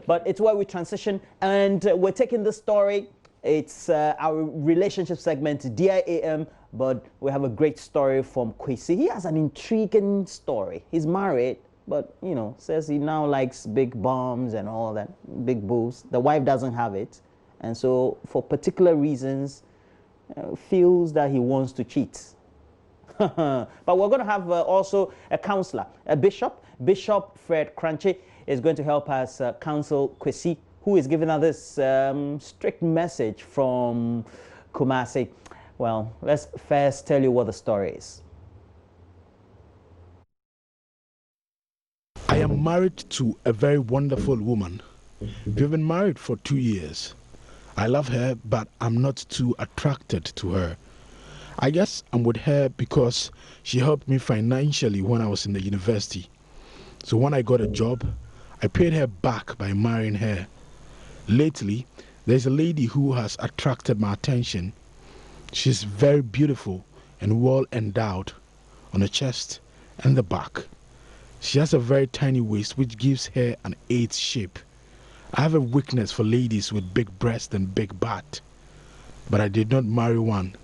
but it's where we transition, and we're taking this story. It's our relationship segment, Dear AM, but we have a great story from Kwesi. He has an intriguing story. He's married, but, you know, says he now likes big bombs and all that, big boobs. The wife doesn't have it, and so for particular reasons, feels that he wants to cheat. But we're going to have also a counselor, a bishop. Bishop Fred Crunchy is going to help us counsel Kwesi, who is giving us this strict message from Kumasi. Well, let's first tell you what the story is. I am married to a very wonderful woman. We've been married for 2 years. I love her, but I'm not too attracted to her. I guess I'm with her because she helped me financially when I was in the university. So when I got a job, I paid her back by marrying her. Lately, there's a lady who has attracted my attention. She's very beautiful and well endowed on the chest and the back. She has a very tiny waist which gives her an 8 shape. I have a weakness for ladies with big breasts and big butt, but I did not marry one.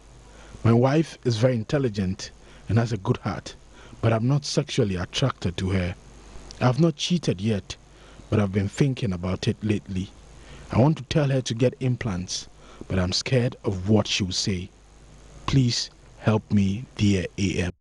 My wife is very intelligent and has a good heart, but I'm not sexually attracted to her. I have not cheated yet, but I've been thinking about it lately. I want to tell her to get implants, but I'm scared of what she'll say. Please help me, Dear AM.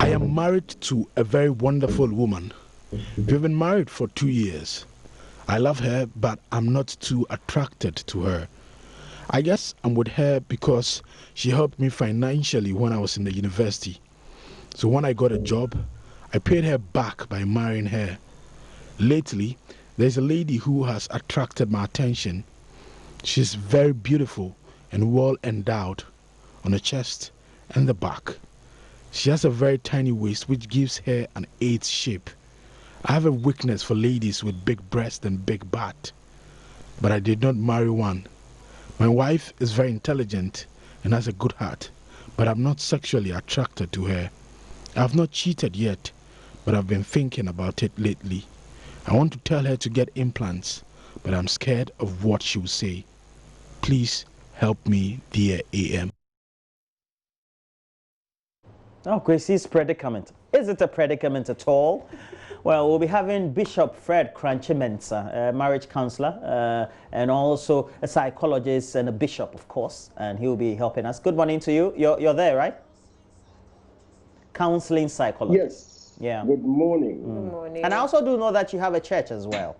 I am married to a very wonderful woman. We've been married for 2 years. I love her, but I'm not too attracted to her. I guess I'm with her because she helped me financially when I was in the university. So when I got a job, I paid her back by marrying her. Lately, there's a lady who has attracted my attention. She's very beautiful and well endowed on the chest and the back. She has a very tiny waist which gives her an 8 shape. I have a weakness for ladies with big breasts and big butt, but I did not marry one. My wife is very intelligent and has a good heart, but I'm not sexually attracted to her. I have not cheated yet, but I've been thinking about it lately. I want to tell her to get implants, but I'm scared of what she'll say. Please help me, Dear AM. Oh, Kwesi's predicament. Is it a predicament at all? Well, we'll be having Bishop Fred Crunchy Mensah, a marriage counselor, and also a psychologist and a bishop, of course, and he'll be helping us. Good morning to you. You're there, right? Counseling psychologist. Yes. Yeah. Good morning. Good morning. And I also do know that you have a church as well.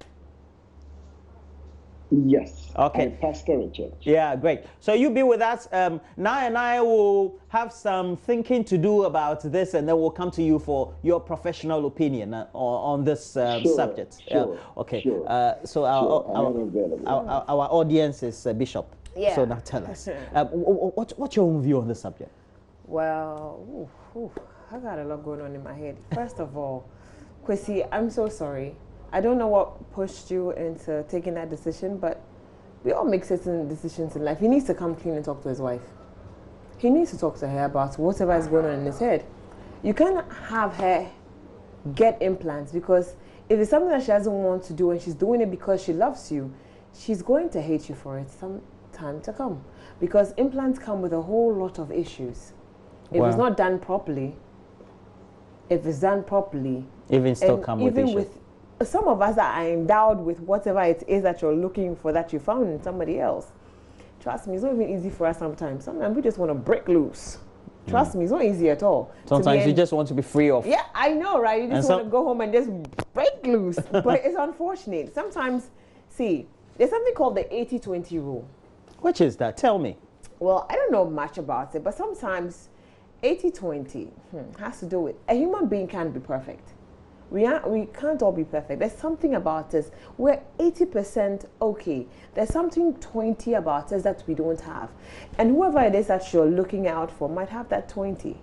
Yes. Okay. I pastor a church. Yeah, great. So you be with us. Now and I will have some thinking to do about this, and then we'll come to you for your professional opinion on this subject. Sure. Okay. Sure. So our audience is Bishop. Yeah. So now tell us, what's your own view on this subject? Well, I got a lot going on in my head. First of all, Kwesi, I'm so sorry. I don't know what pushed you into taking that decision, but we all make certain decisions in life. He needs to come clean and talk to his wife. He needs to talk to her about whatever is going on in his head. You can't have her get implants, because if it's something that she doesn't want to do and she's doing it because she loves you, she's going to hate you for it some time to come. Because implants come with a whole lot of issues. If it's not done properly, even still come with issues. Some of us are endowed with whatever it is that you're looking for that you found in somebody else. Trust me, it's not even easy for us sometimes. Sometimes we just want to break loose. Trust me, it's not easy at all. Sometimes you just want to be free of. Yeah, I know, right? You just want to go home and just break loose. But it's unfortunate. Sometimes, see, there's something called the 80-20 rule. Which is that? Tell me. Well, I don't know much about it, but sometimes 80-20 has to do with a human being can't be perfect. We can't all be perfect. There's something about us. We're 80% okay. There's something 20 about us that we don't have. And whoever it is that you're looking out for might have that 20.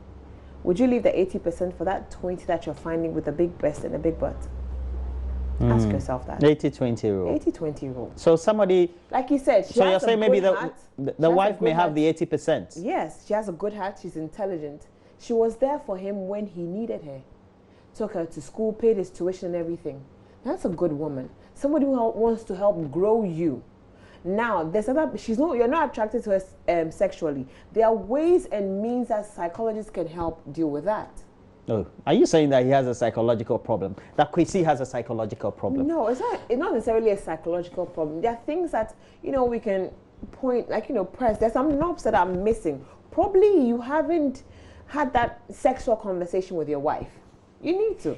Would you leave the 80% for that 20 that you're finding with a big breast and a big butt? Ask yourself that. 80-20 rule. 80-20 rule. So somebody, Like you said, so you're saying maybe the wife may have the 80%. Yes, she has a good heart. She's intelligent. She was there for him when he needed her. Took her to school, paid his tuition and everything. That's a good woman. Somebody who wants to help grow you. Now, there's other. You're not attracted to her sexually. There are ways and means that psychologists can help deal with that. Oh, are you saying that he has a psychological problem? That Kwesi has a psychological problem? No, it's not necessarily a psychological problem. There are things that, we can point, like, press. There's some knobs that are missing. Probably you haven't had that sexual conversation with your wife. You need to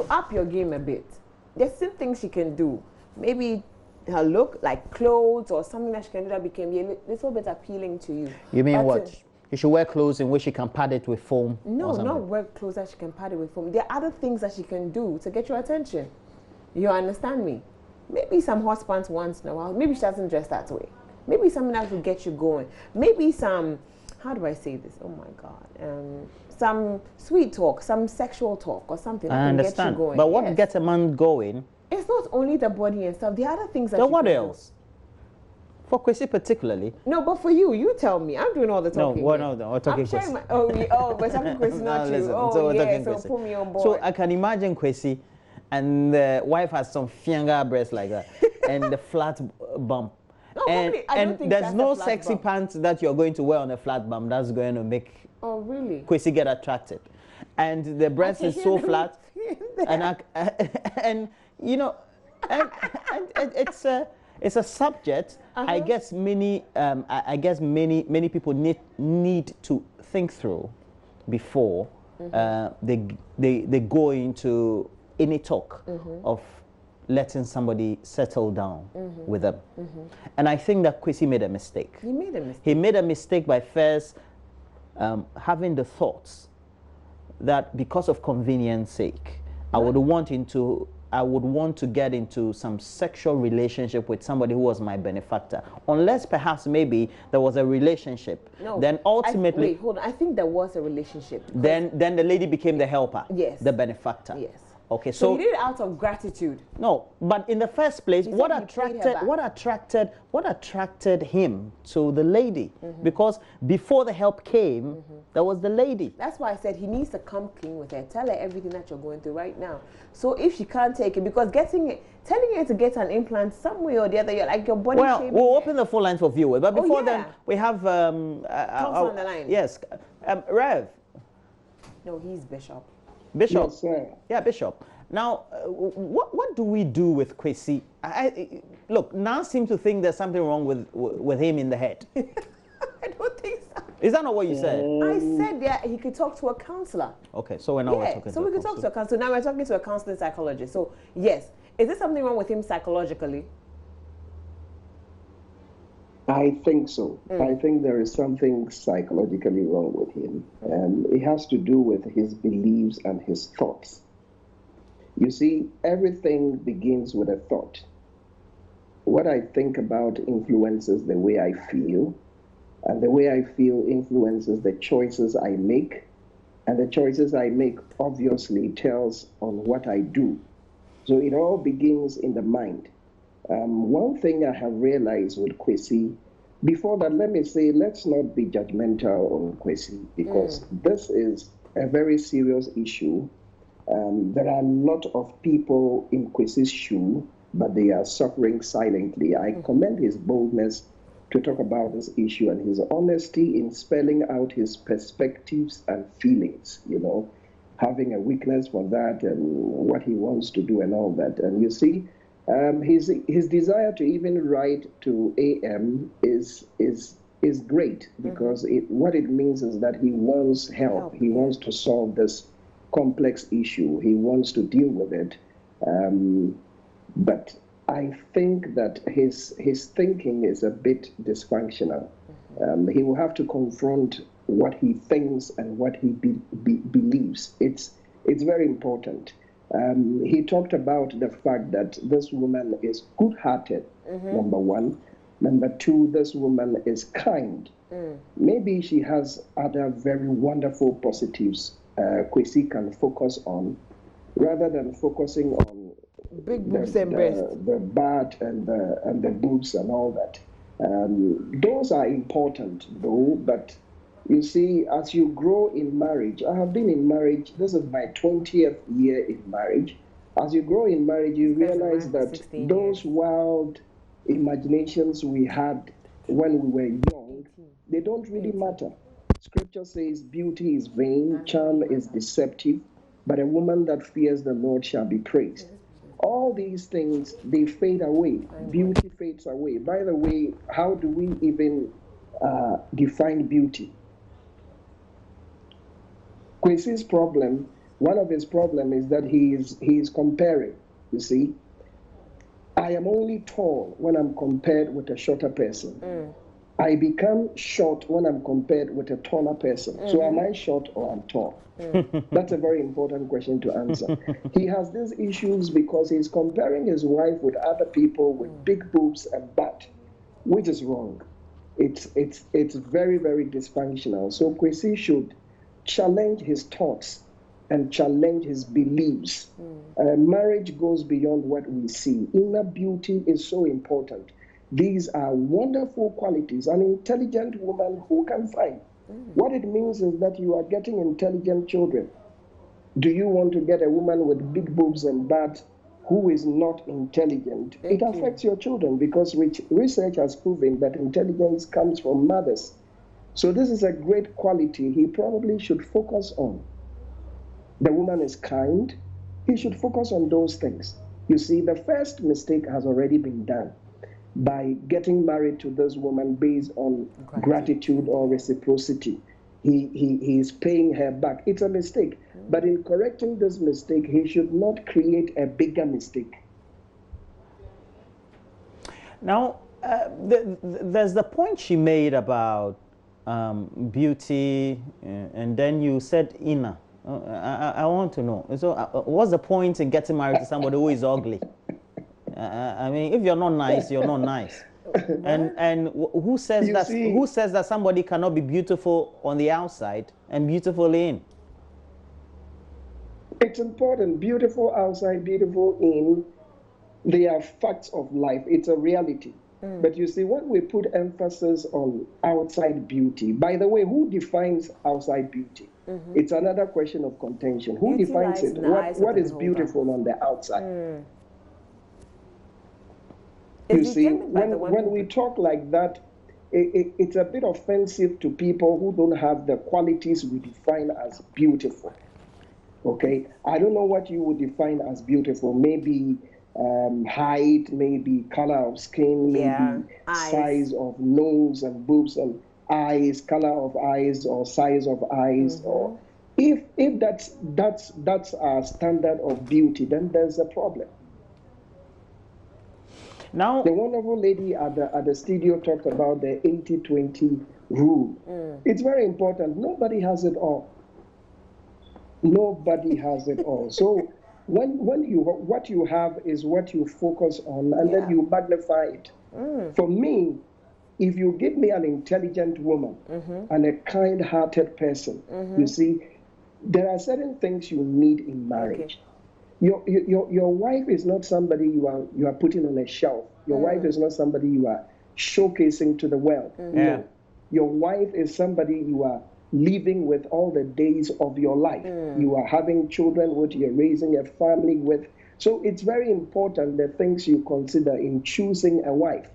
up your game a bit. There's still things she can do. Maybe her look, like clothes or something that she can do that became a little bit appealing to you. You mean what? You should wear clothes in which she can pad it with foam? No, not wear clothes that she can pad it with foam. There are other things that she can do to get your attention. You understand me? Maybe some hot pants once in a while. Maybe she doesn't dress that way. Maybe something that will get you going. Maybe some, how do I say this? Oh my God. Some sweet talk, some sexual talk or something that can get you going. But what gets a man going? It's not only the body and stuff. There are other things that then what else? For Kwesi particularly? No, but for you tell me. I'm doing all the talking. No, we're talking Kwesi. We're talking Kwesi, not you. Listen, so we're talking so Kwesi. put me on board. So I can imagine Kwesi and the wife has some fianga breasts like that and the flat bump. No, and there's no sexy pants that you're going to wear on a flat bump that's going to make Kwesi get attracted. And the breast is so flat. and it's a subject. I guess many people need to think through before they go into any talk of letting somebody settle down with them. And I think that Kwesi made a mistake. He made a mistake. He made a mistake by first having the thoughts that because of convenience sake, I would want to get into some sexual relationship with somebody who was my benefactor. Unless perhaps maybe there was a relationship. No. Then ultimately... Wait, hold on. I think there was a relationship. Then the lady became the helper. Yes. The benefactor. Yes. Okay, so he did it out of gratitude. No, but in the first place, what attracted him to the lady? Because before the help came, there was the lady. That's why I said he needs to come clean with her. Tell her everything that you're going through right now. So if she can't take it, because telling her to get an implant some way or the other, you're like your body shaming. Well, we'll open the phone lines for viewers, but before then, we have Thompson on the line. Yes, Rev. No, he's Bishop. Bishop. Yes, sir. Yeah, Bishop. Now, what do we do with Kwesi? Look, now seem to think there's something wrong with him in the head. I don't think so. Is that not what you said? I said that he could talk to a counselor. Okay, so we're now talking so we could talk to a counselor. Now we're talking to a counseling psychologist. So yes, is there something wrong with him psychologically? I think so. I think there is something psychologically wrong with him. It has to do with his beliefs and his thoughts. You see, everything begins with a thought. What I think about influences the way I feel, and the way I feel influences the choices I make, and the choices I make obviously tells on what I do. So it all begins in the mind. One thing I have realized with Kwesi, before that, let me say, let's not be judgmental on Kwesi, because this is a very serious issue. There are a lot of people in Kwesi's shoe, but they are suffering silently. I commend his boldness to talk about this issue and his honesty in spelling out his perspectives and feelings, having a weakness for that and what he wants to do and all that. And you see, his desire to even write to AM is great, because what it means is that he wants help. He wants to solve this complex issue. He wants to deal with it. But I think that his thinking is a bit dysfunctional. He will have to confront what he thinks and what he believes. It's very important. He talked about the fact that this woman is good-hearted, number one. Number two, this woman is kind. Maybe she has other very wonderful positives Kwesi can focus on, rather than focusing on big boobs and breasts, the bad and the boobs and all that. Those are important though, but you see, as you grow in marriage, I have been in marriage, this is my 20th year in marriage. As you grow in marriage, you realize that those wild imaginations we had when we were young, they don't really matter. Scripture says beauty is vain, charm is deceptive, but a woman that fears the Lord shall be praised. All these things, they fade away. Beauty fades away. By the way, how do we even define beauty? Kwesi's problem, one of his problems is that he is comparing, you see. I am only tall when I'm compared with a shorter person. I become short when I'm compared with a taller person. So am I short or I'm tall? That's a very important question to answer. He has these issues because he's comparing his wife with other people with big boobs and butt, which is wrong. It's very, very dysfunctional. So Kwesi should challenge his thoughts and challenge his beliefs. Marriage goes beyond what we see. Inner beauty is so important. These are wonderful qualities. An intelligent woman who can find. What it means is that you are getting intelligent children. Do you want to get a woman with big boobs and butt who is not intelligent? It affects your children because research has proven that intelligence comes from mothers. So this is a great quality he probably should focus on. The woman is kind. He should focus on those things. You see, the first mistake has already been done by getting married to this woman based on gratitude or reciprocity. He is paying her back. It's a mistake. But in correcting this mistake, he should not create a bigger mistake. Now, there's the point she made about beauty, and then you said inner. I want to know. So, what's the point in getting married to somebody who is ugly? I mean, if you're not nice, you're not nice. And who says that? Who says that somebody cannot be beautiful on the outside and beautiful in? It's important. Beautiful outside, beautiful in. They are facts of life. It's a reality. But you see, when we put emphasis on outside beauty, by the way, who defines outside beauty? It's another question of contention. Who beauty defines it? What is beautiful on the outside? You see, when we talk like that, it's a bit offensive to people who don't have the qualities we define as beautiful. Okay? I don't know what you would define as beautiful. Maybe height, maybe color of skin, maybe size of nose and boobs and eyes, color of eyes or size of eyes. Or if that's our standard of beauty, then there's a problem. Now, the wonderful lady at the studio talked about the 80-20 rule. It's very important. Nobody has it all. Nobody has it all. So when you what you have is what you focus on, and then you magnify it. For me, if you give me an intelligent woman and a kind-hearted person, you see, there are certain things you need in marriage. Your wife is not somebody you are putting on a shelf. Your wife is not somebody you are showcasing to the world. No. Your wife is somebody you are living with all the days of your life. You are having children with, you're raising a family with. So it's very important the things you consider in choosing a wife,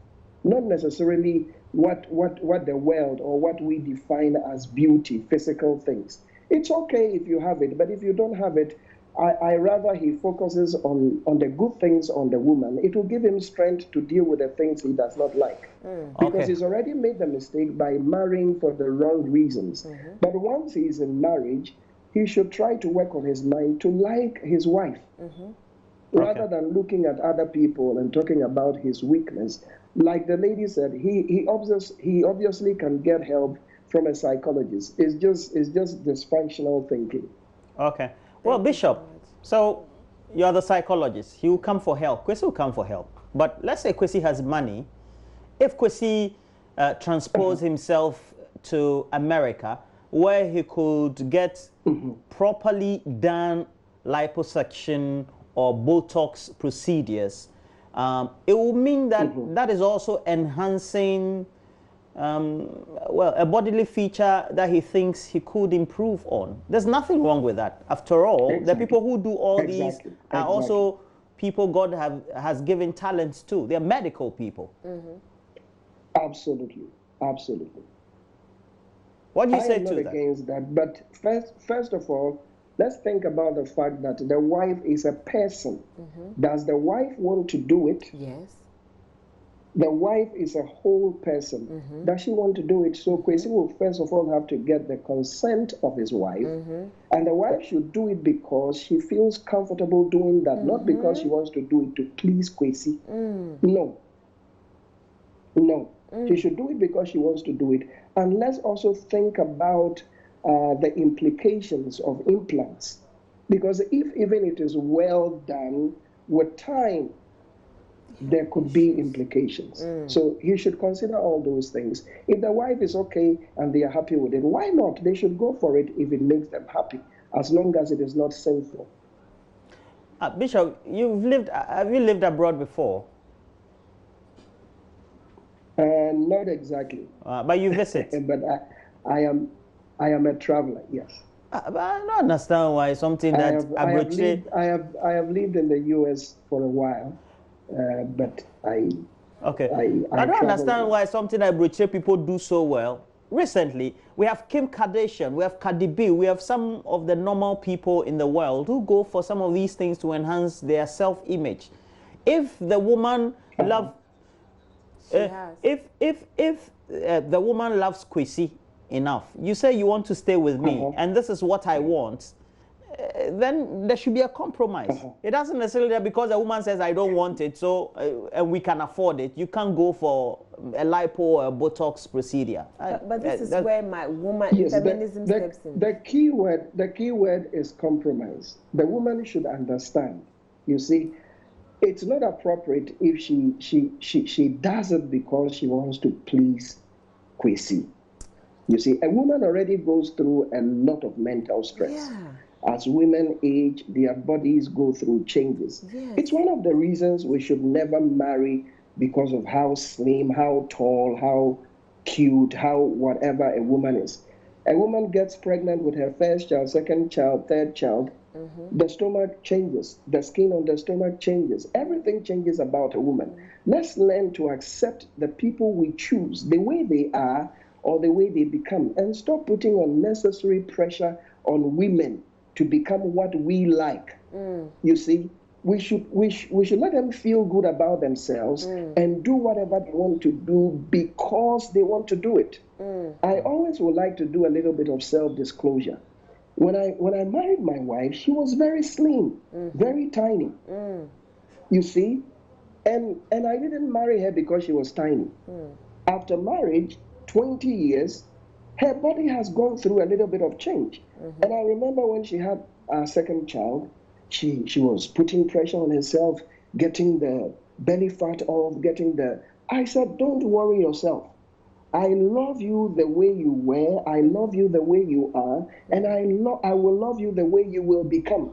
not necessarily what the world or what we define as beauty, physical things. It's okay if you have it, but if you don't have it, I rather he focuses on the good things on the woman. It will give him strength to deal with the things he does not like. Because he's already made the mistake by marrying for the wrong reasons. But once he's in marriage, he should try to work on his mind to like his wife. Rather than looking at other people and talking about his weakness. Like the lady said, he obviously can get help from a psychologist. It's just dysfunctional thinking. Okay. Well, Bishop, so you're the psychologist. He will come for help. Kwesi will come for help. But let's say Kwesi has money. If Kwesi transpose himself to America, where he could get properly done liposuction or Botox procedures, it will mean that that is also enhancing well, a bodily feature that he thinks he could improve on. There's nothing wrong with that. After all, the people who do all these are also people God has given talents to. They're medical people. Absolutely, absolutely. What do you say I am to not that? against that, but first of all, let's think about the fact that the wife is a person. Does the wife want to do it? Yes. The wife is a whole person. Does she want to do it? So Kwesi will first of all have to get the consent of his wife. And the wife should do it because she feels comfortable doing that, not because she wants to do it to please Kwesi. No. No. She should do it because she wants to do it. And let's also think about the implications of implants. Because if even it is well done, with time, there could be implications. So he should consider all those things. If the wife is okay and they are happy with it, why not? They should go for it if it makes them happy, as long as it is not sinful. Bishop, have you lived abroad before? Not exactly. But you visit. But I am a traveler, yes. But I don't understand why something that I have lived in the US for a while. But I don't understand why something that Abroche people do so well. Recently, we have Kim Kardashian, we have Cardi B, we have some of the normal people in the world who go for some of these things to enhance their self-image. If the woman loves, if the woman loves Kwesi enough, you say you want to stay with me, and this is what I want. Then there should be a compromise. It doesn't necessarily because a woman says I don't want it, so and we can afford it. You can't go for a lipo or a Botox procedure. But this is where my woman feminism steps in. The key word is compromise. The woman should understand. You see, it's not appropriate if she does it because she wants to please Kwesi. You see, a woman already goes through a lot of mental stress. Yeah. As women age, their bodies go through changes. Yes. It's one of the reasons we should never marry because of how slim, how tall, how cute, how whatever a woman is. A woman gets pregnant with her first child, second child, third child. The stomach changes. The skin on the stomach changes. Everything changes about a woman. Let's learn to accept the people we choose, the way they are or the way they become, and stop putting unnecessary pressure on women to become what we like. You see, we should let them feel good about themselves and do whatever they want to do because they want to do it. I always would like to do a little bit of self-disclosure. When I married my wife, she was very slim, very tiny. You see, and I didn't marry her because she was tiny. After marriage, 20 years, her body has gone through a little bit of change. And I remember when she had our second child, she was putting pressure on herself, getting the belly fat off, I said, don't worry yourself. I love you the way you were, I love you the way you are, and I will love you the way you will become.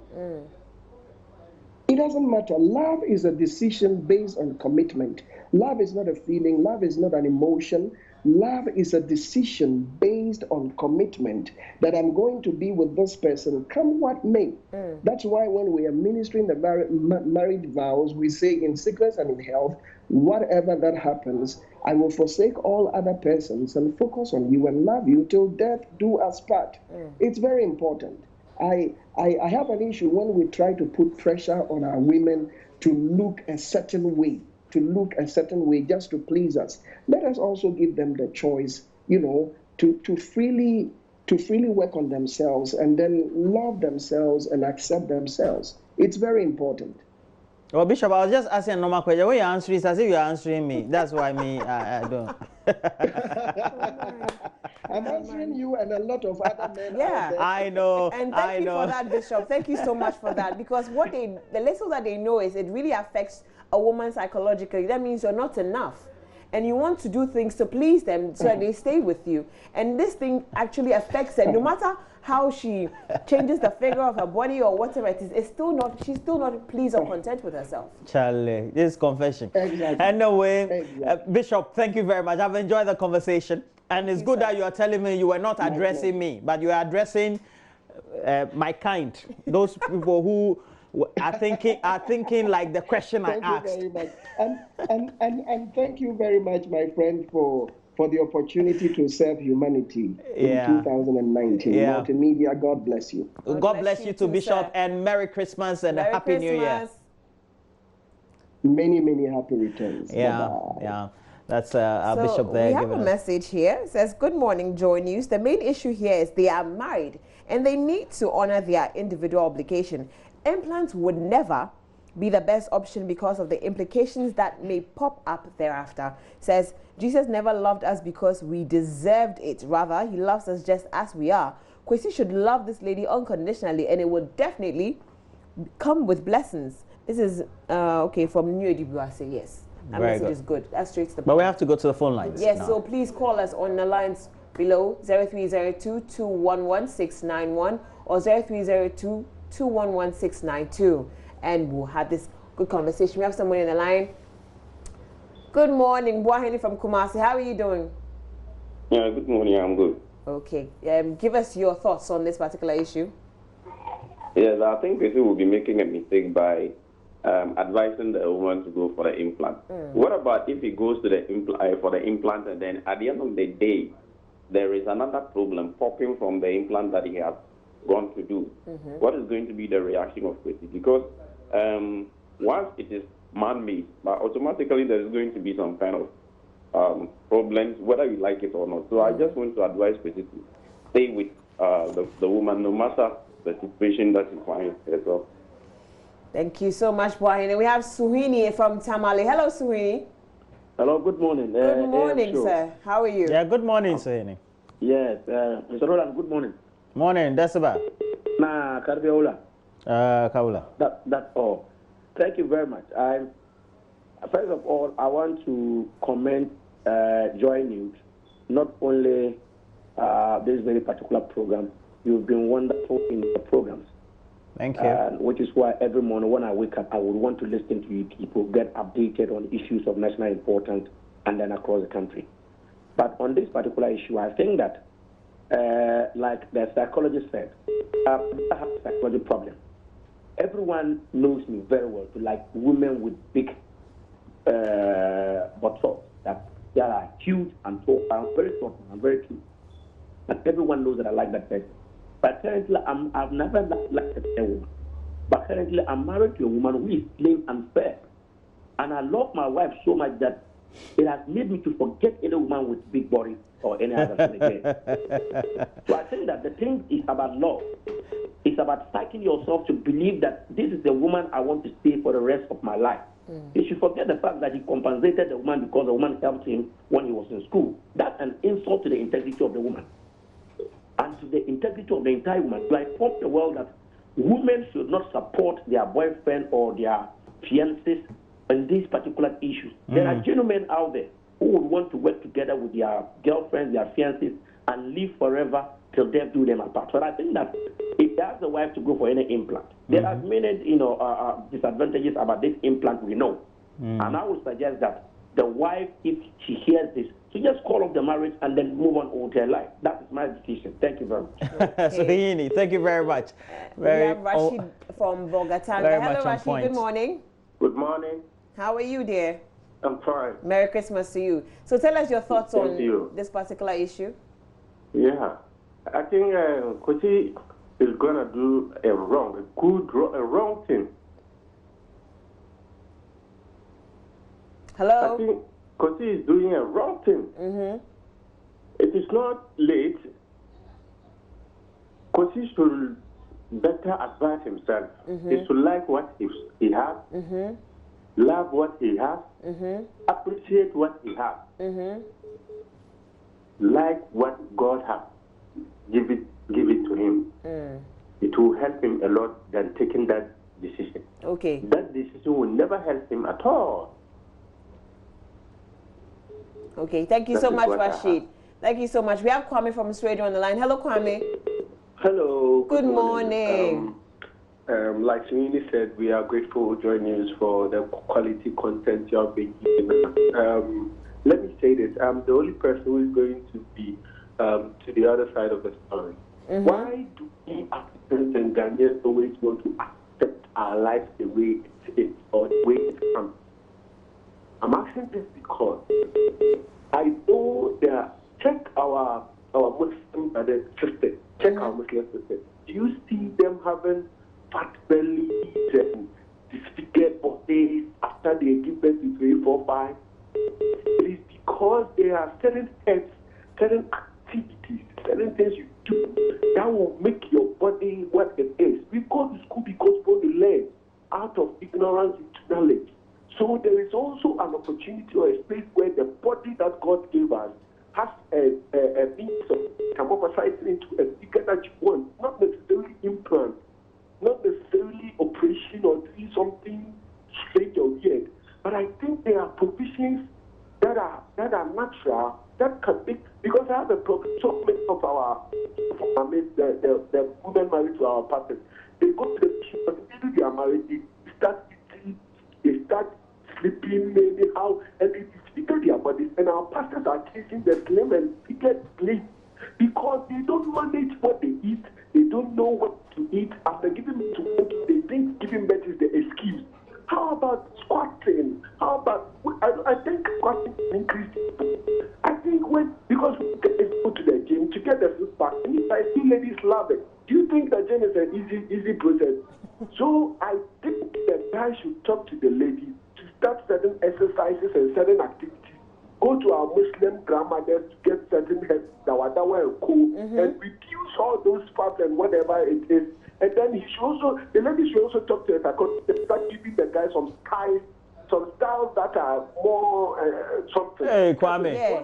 It doesn't matter. Love is a decision based on commitment. Love is not a feeling, love is not an emotion. Love is a decision based on commitment that I'm going to be with this person, come what may. That's why when we are ministering the married vows, we say in sickness and in health, whatever that happens, I will forsake all other persons and focus on you and love you till death do us part. It's very important. I have an issue when we try to put pressure on our women to look a certain way. Just to please us. Let us also give them the choice, to freely work on themselves and then love themselves and accept themselves. It's very important. Well, Bishop, I was just asking a normal question. When you answer is as if you're answering me. That's why I don't. I'm answering you and a lot of other men out Yeah. there. I know. And I thank you know. for that, Bishop. Thank you so much for that. Because the little that they know is it really affects a woman psychologically. That means you're not enough. And you want to do things to please them so that they stay with you. And this thing actually affects her. No matter how she changes the figure of her body or whatever it is, she's still not pleased or content with herself. Charlie, this is confession. Exactly. Anyway, Exactly. Bishop, thank you very much. I've enjoyed the conversation. And it's good that you are telling me you were not addressing me, but you are addressing my kind. Those people who are thinking like the question I asked. Thank you very much. And thank you very much, my friend, for the opportunity to serve humanity in 2019. Yeah. Multimedia, God bless you. God bless you too, Bishop, sir. and Merry Christmas and Merry a Happy New Year. Christmas. Many, many happy returns. Yeah, Bye-bye. yeah. That's our Bishop there. We have a giving us- message here. It says, good morning, Joy News. The main issue here is they are married and they need to honor their individual obligation. Implants would never be the best option because of the implications that may pop up thereafter. Says, Jesus never loved us because we deserved it. Rather, he loves us just as we are. Kwesi should love this lady unconditionally and it would definitely come with blessings. This is, okay, from New Edibu. I say yes. That Very message good. is good. That's straight to the point. But we have to go to the phone lines. Yes, now. so please call us on the lines below 0302-211-691 or 0302-211-692, and we'll have this good conversation. We have someone in the line. Good morning, Boaheni from Kumasi. How are you doing? Yeah, good morning. I'm good. Okay, give us your thoughts on this particular issue. Yes, I think people will be making a mistake by advising the woman to go for the implant. What about if he goes to the for the implant and then at the end of the day, there is another problem popping from the implant that he has gone to do? What is going to be the reaction of Kwesi? Because once it is man-made, but automatically there is going to be some kind of problems, whether you like it or not. So I just want to advise Kwesi to stay with the woman, no matter the situation that you find yourself. Thank you so much, Boaheni. We have Suhini from Tamale. Hello, Suhini. Hello, good morning. Good morning, sir. How are you? Yeah, good morning, Suhini. Yes, Mr. Roland, good morning. Morning, Desiba. Na Karbiola. Kaula. That's all. Thank you very much. First of all, I want to commend Joy News, not only this very particular program. You've been wonderful in the programs. Thank you. Which is why every morning when I wake up, I would want to listen to you people, get updated on issues of national importance and then across the country. But on this particular issue, I think that, like the psychologist said, I have a psychology problem. Everyone knows me very well, like women with big buttocks, that they are huge and tall. I'm very short, I'm very cute. But everyone knows that I like that person. But currently, I've never liked a woman. But currently, I'm married to a woman who is slim and fair. And I love my wife so much that it has made me to forget any woman with big body or any other thing again. So I think that the thing is about love. It's about psyching yourself to believe that this is the woman I want to stay for the rest of my life. You should forget the fact that he compensated the woman because the woman helped him when he was in school. That's an insult to the integrity of the woman and to the integrity of the entire woman. So I inform the world that women should not support their boyfriend or their fiancés on these particular issues. There are gentlemen out there who would want to work together with their girlfriends, their fiancés, and live forever till death do them apart. But I think that if they ask the wife to go for any implant, there are many disadvantages about this implant we know. And I would suggest that the wife, if she hears this, to just call off the marriage and then move on with her life. That is my decision. Thank you very much. Suhini, thank you very much. We have Rashid from Bogatanga. very Hello, much on Rashid. point. Good morning. Good morning. How are you, dear? I'm fine. Merry Christmas to you. So tell us your thoughts Thank on you. this particular issue. Yeah. I think Kwesi is going to do a wrong thing. I Hello? think Kwesi is doing a wrong thing. It is not late. Kwesi should better advise himself. He should like what he has, love what he has, appreciate what he has. like what God has give it to him, it will help him a lot than taking that decision. Okay. That decision will never help him at all. Okay, thank you so much, Rashid. Thank you so much. We have Kwame from Sweden on the line. Hello, Kwame. Hello. Good morning. Like Sunini said, we are grateful joining us for the quality content you have been giving. Let me say this. I'm the only person who is going to be to the other side of the story. Why do we Africans and Ghanaians always want to accept our lives the way it is or the way it comes? I'm asking this because I know that check our Muslim brothers, sisters, check our Muslim sisters. Do you see them having fat bellies and disfigured bodies after they give birth to 3, 4, 5? It is because there are certain steps, certain activities, certain things you do that will make your body what it is. We go to school because we want to learn out of ignorance into knowledge. So there is also an opportunity or a space where the body that God gave us has a means of metamorphosizing into a figure that you want, not necessarily implant, not necessarily operation or doing something strange or weird. But I think there are provisions that are natural that can make, because I have a problem. So many of the women married to our partners, they go to the church, immediately they are married, they start eating, they start sleeping anyhow, and they disfigure their bodies. And our pastors are chasing the slim and figured sleep because they don't manage what they eat, they don't know what to eat. After giving birth to birth, they think giving birth is the excuse. How about squatting? How about, I think squatting increased. I think because we go to the gym to get the food back, and if I see ladies love it, do you think the gym is an easy process? So I think the guy should talk to the lady to start certain exercises and certain activities. Go to our Muslim grandmothers to get certain heads, dawa and cool, and reduce all those fat and whatever it is. And then the lady should also talk to her psychologist, start giving the guy some styles that are more something. Hey, Kwame. Yeah.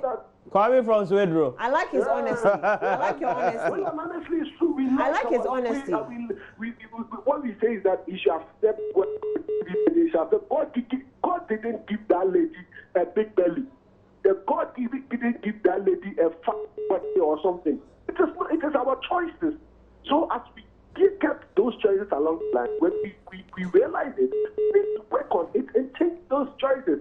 Kwame from Swedro. I like his honesty. I like your honesty. Well, honestly, it's true. I like his honesty. What we say is that he should accept what he should accept. God didn't give that lady a big belly. God didn't give that lady a fat body or something. It is our choices. So as we kept those choices along the line, when we realize it, we need to work on it and change those choices.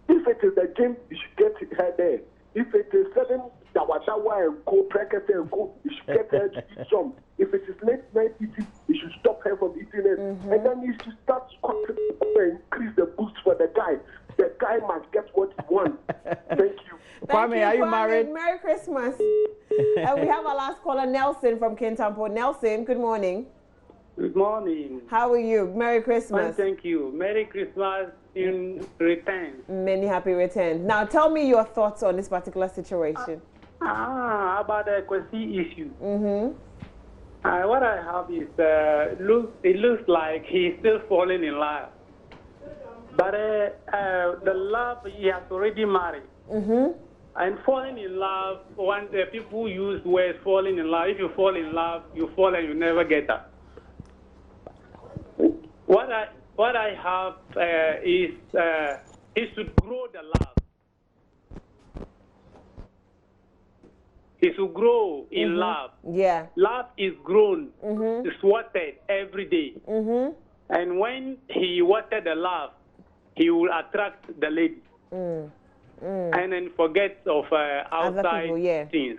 If it is the gym, you should get her there. If it is certain dawa and co practice and co, you should get her to eat some. If it is late night eating, you should stop her from eating it. And then you should start squatting and increase the boost for the guy. The guy must get what he wants. Thank you. Kwame, are you married? Merry Christmas. And we have our last caller, Nelson from Kintampo. Nelson, good morning. Good morning. How are you? Merry Christmas. Fine, thank you. Merry Christmas in return. Many happy returns. Now, tell me your thoughts on this particular situation. About the Kwesi issue. What I have is, it looks like he's still falling in love. But the love, he has already married. And falling in love, when the people use words falling in love, if you fall in love, you fall and you never get up. What I have is he should grow the love. He should grow in love. Yeah. Love is grown, it's watered every day. And when he watered the love, he will attract the lady. And then forget of outside people, things.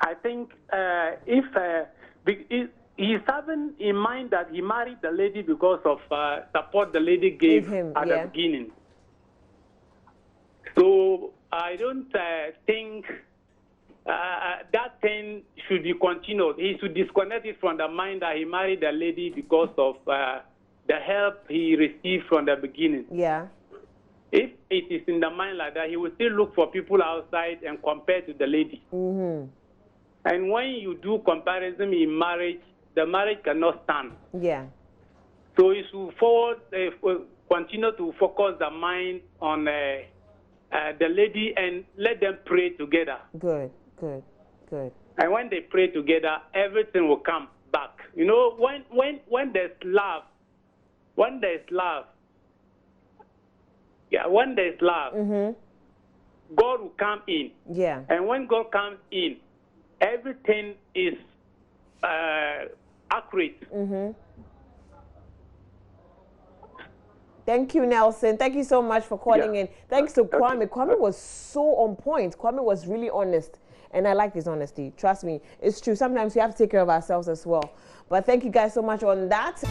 I think if he's having in mind that he married the lady because of support the lady gave him, at the beginning. So I don't think that thing should be continued. He should disconnect it from the mind that he married the lady because of the help he received from the beginning. Yeah. If it is in the mind like that, he will still look for people outside and compare to the lady. And when you do comparison in marriage, the marriage cannot stand. Yeah. So you should continue to focus the mind on the lady and let them pray together. Good, good, good. And when they pray together, everything will come back. You know, when there's love, when there's love, God will come in. Yeah. And when God comes in, everything is accurate. Thank you, Nelson. Thank you so much for calling in. Thanks to Kwame. Kwame was so on point. Kwame was really honest. And I like his honesty. Trust me, it's true. Sometimes we have to take care of ourselves as well. But thank you guys so much on that.